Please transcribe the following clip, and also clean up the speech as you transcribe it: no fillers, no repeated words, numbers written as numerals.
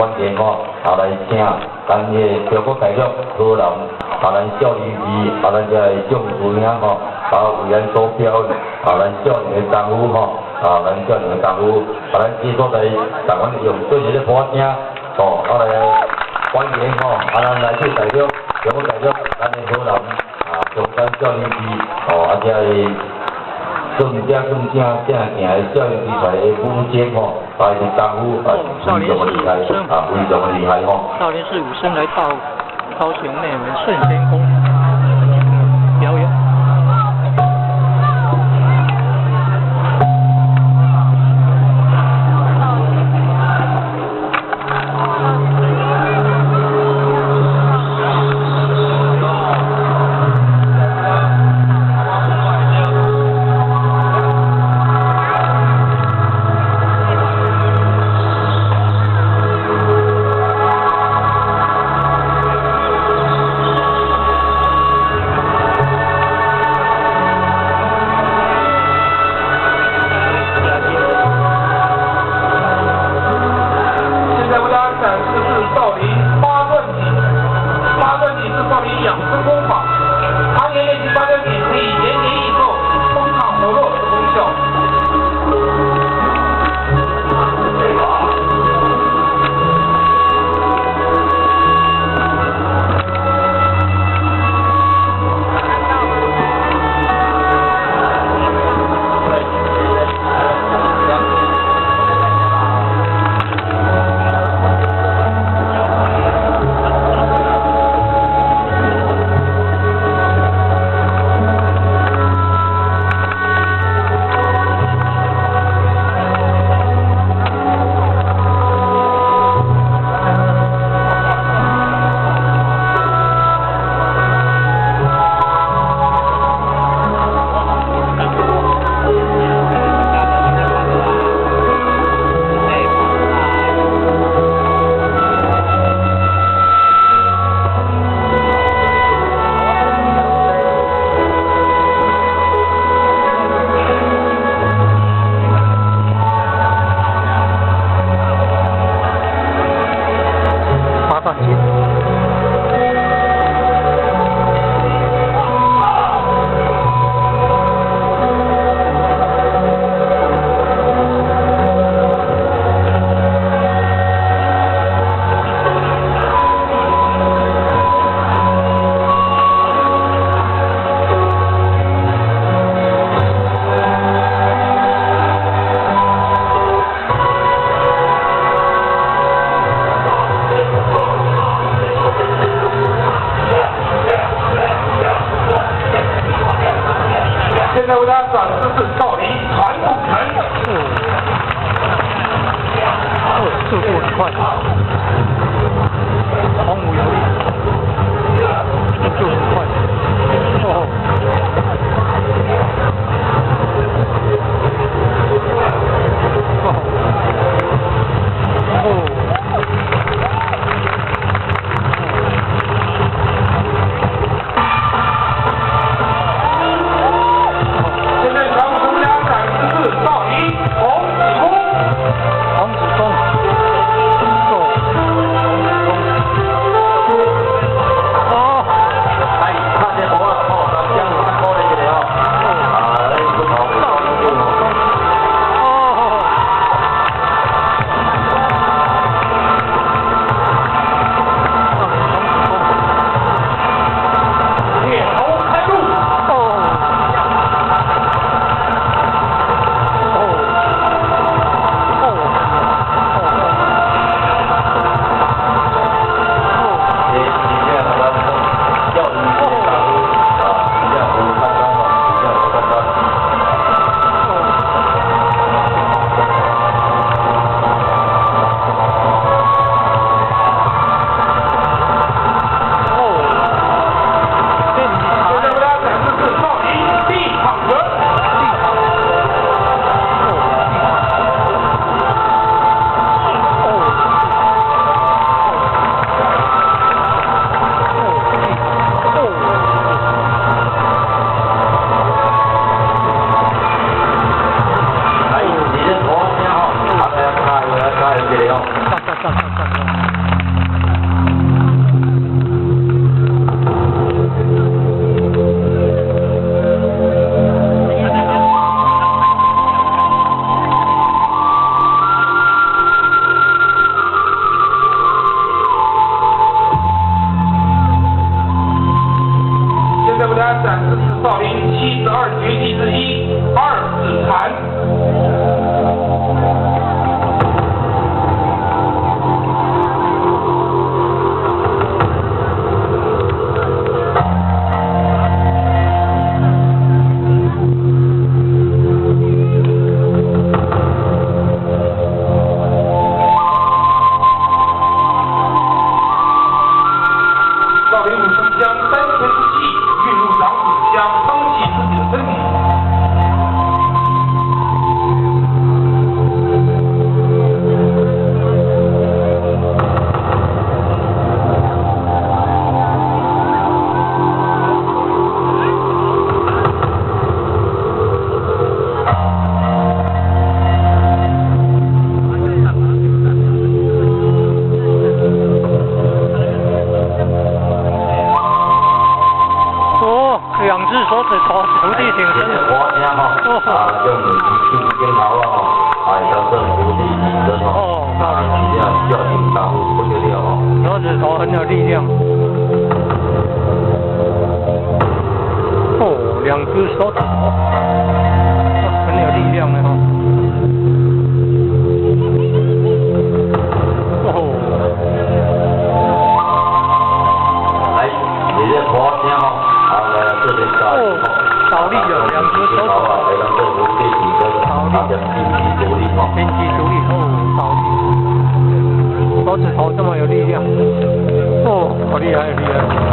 关键吼，来请咱个中国大陆河南咱少年期咱这个种子兄吼，为咱所标咱少年的功夫吼，咱少年的功夫，咱这所在台湾用对一个歌声来欢迎吼，咱来自大陆中国大陆咱的河南中山少年期这个。更正正的少年题材的舞间吼，是功夫非常的厉害，非常的厉害吼。少林寺武生来到高雄内门顺天宫表演。现在为大家展示是少林传统拳。速度很快，洪武有力，就很快。很有力量。哦，两只手指，很有力量的哈。哦。来，你这拖声吼，来这边倒立了，两只手指。来让这无对体跟边际独立吼。边际独立哦，倒立。手指头这么有力量，哦，好厉害，厉害！